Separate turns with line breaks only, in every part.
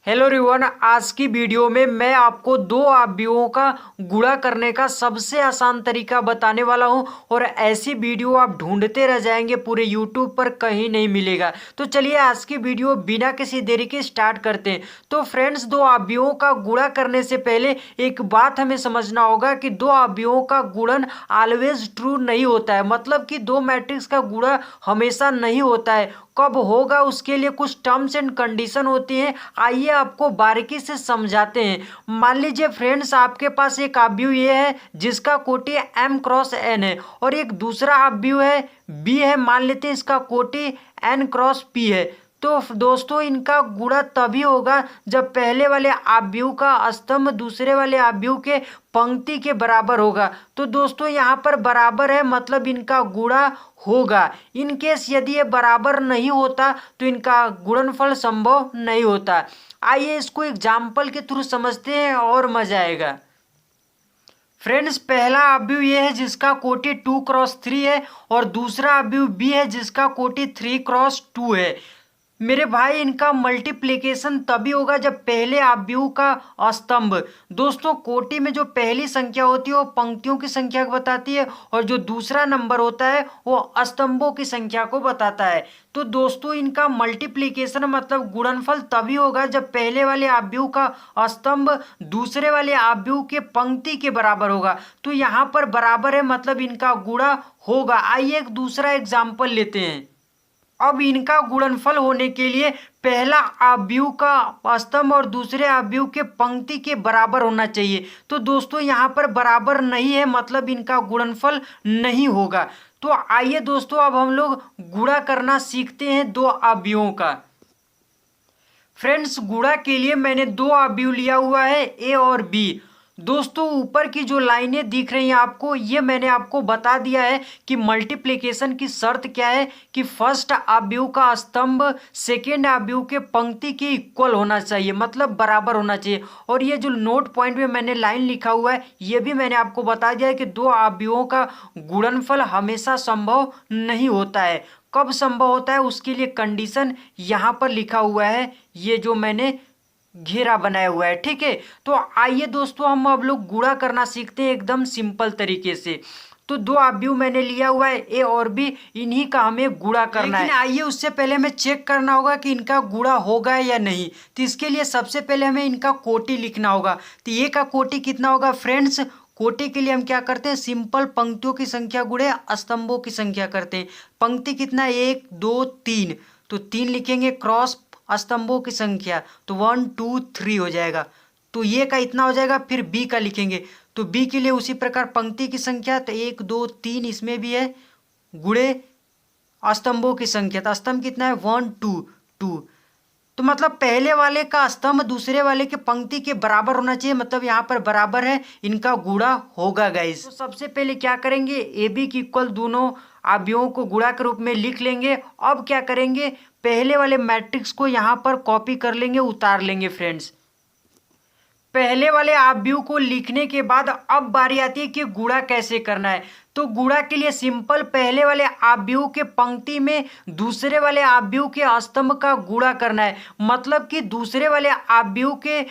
Hello everyone, आज की video में मैं आपको दो अवयवों का गुणा करने का सबसे आसान तरीका बताने वाला हूं और ऐसी वीडियो आप ढूंढते रह जाएंगे, पूरे यूट्यूब पर कहीं नहीं मिलेगा। तो चलिए आज की वीडियो बिना किसी देरी के स्टार्ट करते हैं। तो फ्रेंड्स, दो अवयवों का गुणा करने से पहले एक बात हमें समझना होगा कि दो अवयवों का गुणन ऑलवेज ट्रू नहीं होता है। मतलब कि दो मैट्रिक्स का गुणा हमेशा नहीं होता है। कब होगा उसके लिए कुछ टर्म्स एंड कंडीशन होती हैं। आइए आपको बारीकी से समझाते हैं। मान लीजिए फ्रेंड्स, आपके पास एक अवयव ये है जिसका कोटि m क्रॉस n है और एक दूसरा अवयव है b है, मान लेते हैं इसका कोटि n क्रॉस p है। तो दोस्तों, इनका गुणा तभी होगा जब पहले वाले अवयव का स्तंभ दूसरे वाले अवयव के पंक्ति के बराबर होगा। तो दोस्तों, यहाँ पर बराबर है मतलब इनका गुणा होगा। इन केस यदि ये बराबर नहीं होता तो इनका गुणनफल संभव नहीं होता। आइए इसको एग्जाम्पल के थ्रू समझते हैं और मजा आएगा। फ्रेंड्स, पहला अवयव ये है जिसका कोटि 2 क्रॉस 3 है और दूसरा अवयव बी है जिसका कोटि 3 क्रॉस 2 है। मेरे भाई, इनका मल्टीप्लिकेशन तभी होगा जब पहले अवयव का स्तंभ, दोस्तों कोटि में जो पहली संख्या होती है वो पंक्तियों की संख्या को बताती है और जो दूसरा नंबर होता है वो स्तंभों की संख्या को बताता है। तो दोस्तों, इनका मल्टीप्लिकेशन मतलब गुणनफल तभी होगा जब पहले वाले अवयव का स्तंभ दूसरे वाले अवयव के पंक्ति के बराबर होगा। तो यहाँ पर बराबर है मतलब इनका गुणा होगा। आइए एक दूसरा एग्जाम्पल लेते हैं। अब इनका गुणनफल होने के लिए पहला अवयव का स्तंभ और दूसरे अवयव के पंक्ति के बराबर होना चाहिए। तो दोस्तों, यहाँ पर बराबर नहीं है मतलब इनका गुणनफल नहीं होगा। तो आइए दोस्तों, अब हम लोग गुणा करना सीखते हैं दो अवयवों का। फ्रेंड्स, गुणा के लिए मैंने दो अवयव लिया हुआ है ए और बी। दोस्तों, ऊपर की जो लाइनें दिख रही हैं आपको, ये मैंने आपको बता दिया है कि मल्टीप्लिकेशन की शर्त क्या है कि फर्स्ट अवयव का स्तंभ सेकेंड अवयव के पंक्ति के इक्वल होना चाहिए, मतलब बराबर होना चाहिए। और ये जो नोट पॉइंट में मैंने लाइन लिखा हुआ है, ये भी मैंने आपको बता दिया है कि दो अवयवों का गुणनफल हमेशा संभव नहीं होता है। कब संभव होता है उसके लिए कंडीशन यहाँ पर लिखा हुआ है, ये जो मैंने घेरा बनाया हुआ है, ठीक है। तो आइए दोस्तों, हम अब लोग गुणा करना सीखते हैं एकदम सिंपल तरीके से। तो दो अवयव मैंने लिया हुआ है ए और बी, इन्हीं का हमें गुणा करना है। आइए उससे पहले हमें चेक करना होगा कि इनका गुणा होगा या नहीं। तो इसके लिए सबसे पहले हमें इनका कोटि लिखना होगा। तो ए का कोटि कितना होगा फ्रेंड्स? कोटि के लिए हम क्या करते हैं, सिंपल पंक्तियों की संख्या गुणे स्तंभों की संख्या करते हैं। पंक्ति कितना, 1 2 3, तो 3 लिखेंगे क्रॉस स्तंभों की संख्या, तो 1 2 3 हो जाएगा। तो ये का इतना हो जाएगा। फिर बी का लिखेंगे, तो बी के लिए उसी प्रकार पंक्ति की संख्या, तो 1 2 3 इसमें भी है, गुणे स्तंभों की संख्या, तो स्तंभ कितना है 1 2 2। तो मतलब पहले वाले का स्तंभ दूसरे वाले के पंक्ति के बराबर होना चाहिए, मतलब यहाँ पर बराबर है, इनका गुणा होगा गाइस। तो सबसे पहले क्या करेंगे, ए बी की इक्वल दोनों अवयवों को गुणा के रूप में लिख लेंगे। अब क्या करेंगे, पहले वाले मैट्रिक्स को यहाँ पर कॉपी कर लेंगे, उतार लेंगे। फ्रेंड्स, पहले वाले अवयव को लिखने के बाद अब बारी आती है कि गुणा कैसे करना है। तो गुणा के लिए सिंपल पहले वाले अवयव के पंक्ति में दूसरे वाले अवयव के स्तंभ का गुणा करना है। मतलब कि दूसरे वाले अवयव के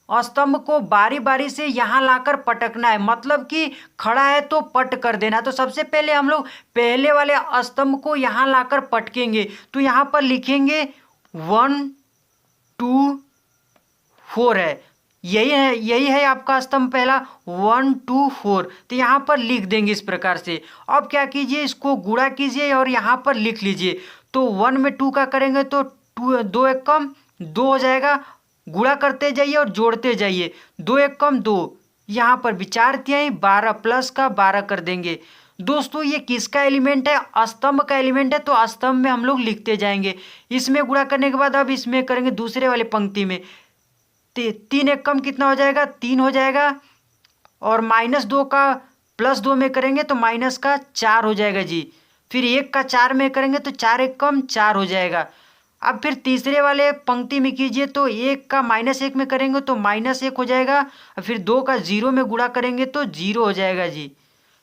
स्तंभ को बारी बारी से यहाँ लाकर पटकना है, मतलब कि खड़ा है तो पट कर देना। तो सबसे पहले हम लोग पहले वाले स्तंभ को यहाँ लाकर पटकेंगे। तो यहाँ पर लिखेंगे 1 2 4 है, यही है आपका स्तंभ पहला, 1 2 4। तो यहाँ पर लिख देंगे इस प्रकार से। अब क्या कीजिए, इसको गुणा कीजिए और यहाँ पर लिख लीजिए। तो 1 में 2 का करेंगे तो 2 1 कम 2 हो जाएगा। गुणा करते जाइए और जोड़ते जाइए, 2 1 कम 2। यहाँ पर विचार तिहाई 12 प्लस का 12 कर देंगे। दोस्तों, ये किसका एलिमेंट है, स्तंभ का एलिमेंट है, तो स्तंभ में हम लोग लिखते जाएंगे। इसमें गुणा करने के बाद अब इसमें करेंगे दूसरे वाले पंक्ति में। 3 1 कम कितना हो जाएगा, 3 हो जाएगा। और -2 का +2 में करेंगे तो माइनस का 4 हो जाएगा जी। फिर 1 का 4 में करेंगे तो 4 1 कम 4 हो जाएगा। अब फिर तीसरे वाले पंक्ति में कीजिए तो 1 का -1 में करेंगे तो -1 हो जाएगा। और फिर 2 का 0 में गुणा करेंगे तो 0 हो जाएगा जी।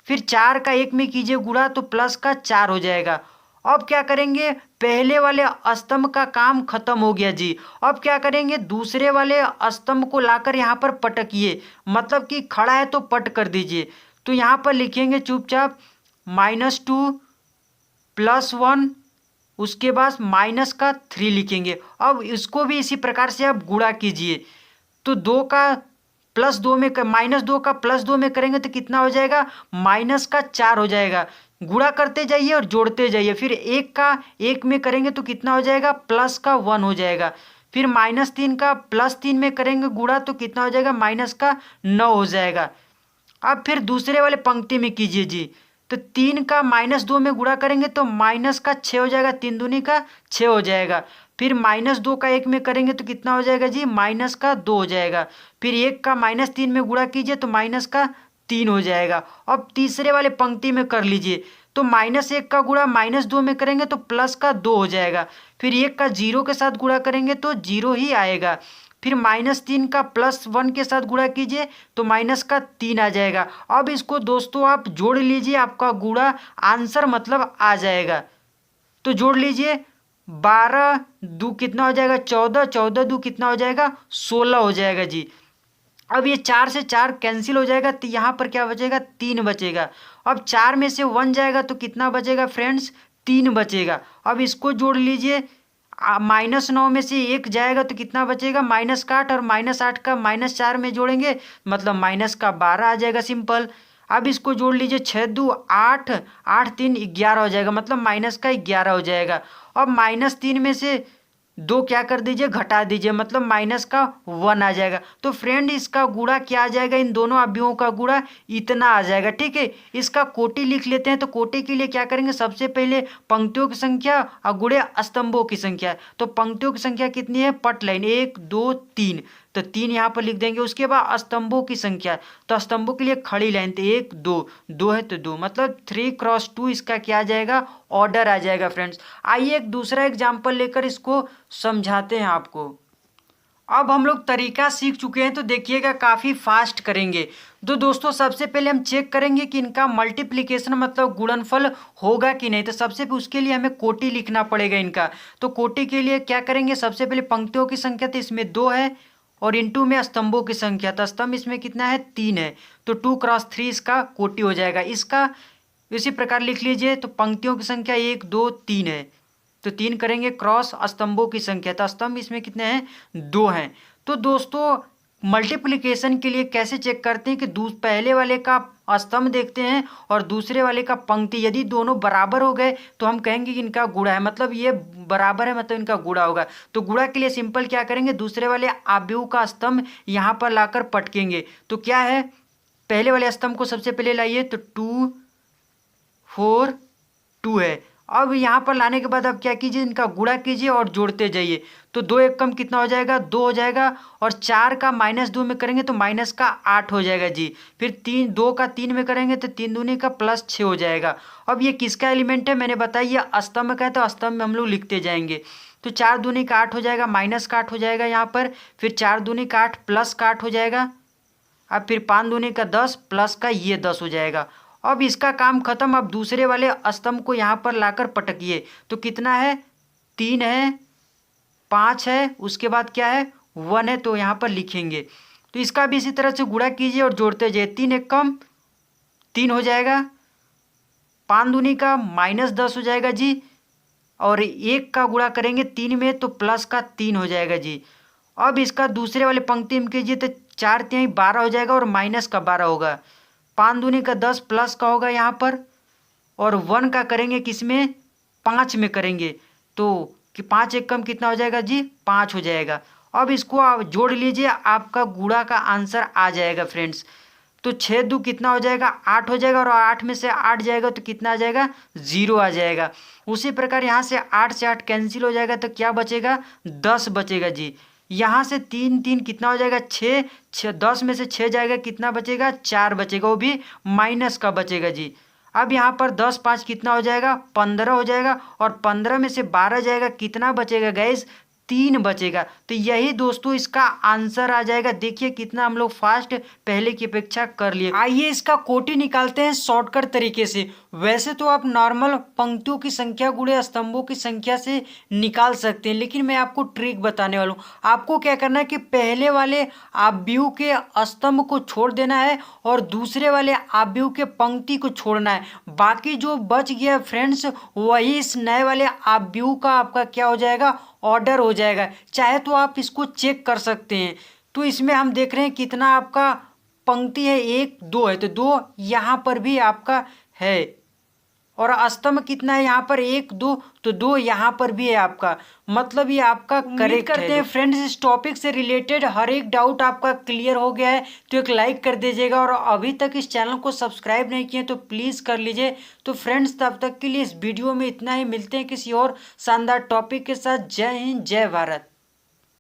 फिर 4 का 1 में कीजिए गुणा तो प्लस का 4 हो जाएगा। अब क्या करेंगे, पहले वाले स्तंभ का काम खत्म हो गया जी। अब क्या करेंगे, दूसरे वाले स्तंभ को लाकर यहाँ पर पटकिए, मतलब कि खड़ा है तो पट कर दीजिए। तो यहाँ पर लिखेंगे चुपचाप -2 + 1, उसके बाद -3 लिखेंगे। अब इसको भी इसी प्रकार से आप गुणा कीजिए। तो 2 का +2 में -2 का +2 में करेंगे तो कितना हो जाएगा, -4 हो जाएगा। गुणा करते जाइए और जोड़ते जाइए। फिर 1 का 1 में करेंगे तो कितना हो जाएगा, +1 हो जाएगा। फिर -3 का +3 में करेंगे गुणा तो कितना हो जाएगा, -9 हो जाएगा। अब फिर दूसरे वाले पंक्ति में कीजिए जी। तो 3 का -2 में गुणा करेंगे तो -6 हो जाएगा, 3 दूनी का 6 हो जाएगा। फिर -2 का 1 में करेंगे तो कितना हो जाएगा जी, -2 हो जाएगा। फिर 1 का -3 में गुणा कीजिए तो -3 हो जाएगा। अब तीसरे वाले पंक्ति में कर लीजिए। तो -1 का गुणा -2 में करेंगे तो +2 हो जाएगा। फिर 1 का 0 के साथ गुणा करेंगे तो 0 ही आएगा। फिर -3 का +1 के साथ गुणा कीजिए तो -3 आ जाएगा। अब इसको दोस्तों आप जोड़ लीजिए, आपका गुणा आंसर मतलब आ जाएगा। तो जोड़ लीजिए, 12 दू कितना हो जाएगा, 14, 14 दू कितना हो जाएगा, 16 हो जाएगा जी। अब ये 4 से 4 कैंसिल हो जाएगा तो यहाँ पर क्या बचेगा, 3 बचेगा। अब 4 में से 1 जाएगा तो कितना बचेगा फ्रेंड्स, 3 बचेगा। अब इसको जोड़ लीजिए, -9 में से 1 जाएगा तो कितना बचेगा, -8, और -8 का -4 में जोड़ेंगे मतलब -12 आ जाएगा सिंपल। अब इसको जोड़ लीजिए, 6 दू 8, 8 3 11 हो जाएगा, मतलब -11 हो जाएगा। अब -3 में से 2 क्या कर दीजिए, घटा दीजिए, मतलब -1 आ जाएगा। तो फ्रेंड इसका गुणा क्या आ जाएगा, इन दोनों अवयवों का गुणा इतना आ जाएगा। ठीक है, इसका कोटि लिख लेते हैं। तो कोटि के लिए क्या करेंगे, सबसे पहले पंक्तियों की संख्या और गुणे स्तंभों की संख्या। तो पंक्तियों की संख्या कितनी है, पट लाइन 1 2 3, तो 3 यहाँ पर लिख देंगे। उसके बाद स्तंभों की संख्या, तो स्तंभों के लिए खड़ी लाइन, तो 1 2 2 है तो 2, मतलब 3x2 इसका क्या आ जाएगा, ऑर्डर आ जाएगा फ्रेंड्स। आइए एक दूसरा एग्जाम्पल लेकर इसको समझाते हैं आपको। अब हम लोग तरीका सीख चुके हैं तो देखिएगा काफ़ी फास्ट करेंगे। तो दोस्तों सबसे पहले हम चेक करेंगे कि इनका मल्टीप्लिकेशन मतलब गुणनफल होगा कि नहीं। तो सबसे उसके लिए हमें कोटि लिखना पड़ेगा इनका। तो कोटि के लिए क्या करेंगे, सबसे पहले पंक्तियों की संख्या, तो इसमें 2 है और इंटू में स्तंभों की संख्या, तो स्तंभ इसमें कितना है, 3 है। तो 2x3 इसका कोटि हो जाएगा। इसका इसी प्रकार लिख लीजिए। तो पंक्तियों की संख्या 1 2 3 है, तो 3 करेंगे क्रॉस स्तंभों की संख्या, तो स्तंभ इसमें कितने हैं, 2 हैं। तो दोस्तों मल्टीप्लिकेशन के लिए कैसे चेक करते हैं कि पहले वाले का स्तंभ देखते हैं और दूसरे वाले का पंक्ति, यदि दोनों बराबर हो गए तो हम कहेंगे कि इनका गुणा है, मतलब ये बराबर है मतलब इनका गुणा होगा। तो गुणा के लिए सिंपल क्या करेंगे, दूसरे वाले अवयव का स्तंभ यहाँ पर लाकर पटकेंगे। तो क्या है, पहले वाले स्तंभ को सबसे पहले लाइए, तो 2 4 2 है। अब यहाँ पर लाने के बाद अब क्या कीजिए, इनका गुणा कीजिए और जोड़ते जाइए। तो 2 एक कम कितना हो जाएगा, 2 हो जाएगा। और 4 का -2 में करेंगे तो -8 हो जाएगा जी। फिर 2 का 3 में करेंगे तो 3 दूनी का +6 हो जाएगा। अब ये किसका एलिमेंट है, मैंने बताया स्तंभ का है, तो स्तंभ में हम लोग लिखते जाएंगे। तो 4 दूनी का 8 हो जाएगा, -8 हो जाएगा यहाँ पर। फिर 4 दूनी का 8 +8 हो जाएगा। अब फिर 5 दूनी का 10 प्लस का ये 10 हो जाएगा। अब इसका काम खत्म। अब दूसरे वाले स्तंभ को यहाँ पर लाकर पटकिए। तो कितना है, 3 है, 5 है, उसके बाद क्या है, 1 है, तो यहाँ पर लिखेंगे। तो इसका भी इसी तरह से गुणा कीजिए और जोड़ते जाइए। 3 एक कम 3 हो जाएगा, 5 दूनी का -10 हो जाएगा जी। और 1 का गुणा करेंगे 3 में तो प्लस का 3 हो जाएगा जी। अब इसका दूसरे वाले पंक्ति में कीजिए, तो 4 3 12 हो जाएगा और माइनस का 12 होगा। 5 दूनी का 10 प्लस का होगा यहाँ पर, और 1 का करेंगे किसमें, 5 में करेंगे। तो कि 5 एक कम कितना हो जाएगा जी, 5 हो जाएगा। अब इसको आप जोड़ लीजिए, आपका गुणा का आंसर आ जाएगा फ्रेंड्स। तो 6 दू कितना हो जाएगा, 8 हो जाएगा, और 8 में से 8 जाएगा तो कितना आ जाएगा, 0 आ जाएगा। उसी प्रकार यहाँ से 8 से 8 कैंसिल हो जाएगा तो क्या बचेगा, 10 बचेगा जी। यहाँ से 3 3 कितना हो जाएगा, 6 6, 10 में से 6 जाएगा, कितना बचेगा, 4 बचेगा, वो भी माइनस का बचेगा जी। अब यहाँ पर 10 5 कितना हो जाएगा, 15 हो जाएगा, और 15 में से 12 जाएगा, कितना बचेगा गैस, 3 बचेगा। तो यही दोस्तों इसका आंसर आ जाएगा। देखिए कितना हम लोग फास्ट पहले की अपेक्षा कर लिए। आइए इसका कोटि निकालते हैं शॉर्टकट तरीके से। वैसे तो आप नॉर्मल पंक्तियों की संख्या गुणे स्तंभों की संख्या से निकाल सकते हैं, लेकिन मैं आपको ट्रिक बताने वाला हूँ। आपको क्या करना है कि पहले वाले आव्यूह के स्तंभ को छोड़ देना है और दूसरे वाले आव्यूह के पंक्ति को छोड़ना है। बाकी जो बच गया फ्रेंड्स वही इस नए वाले आव्यूह का आपका क्या हो जाएगा, ऑर्डर हो जाएगा। चाहे तो आप इसको चेक कर सकते हैं। तो इसमें हम देख रहे हैं कितना आपका पंक्ति है, 1 2 है, तो 2 यहाँ पर भी आपका है। और स्तंभ कितना है यहाँ पर, 1 2, तो 2 यहाँ पर भी है आपका। मतलब ये आपका करेक्ट करते हैं फ्रेंड्स। इस टॉपिक से रिलेटेड हर एक डाउट आपका क्लियर हो गया है तो एक लाइक कर दीजिएगा, और अभी तक इस चैनल को सब्सक्राइब नहीं किए तो प्लीज़ कर लीजिए। तो फ्रेंड्स तब तक के लिए इस वीडियो में इतना ही। मिलते हैं किसी और शानदार टॉपिक के साथ। जय हिंद, जय भारत।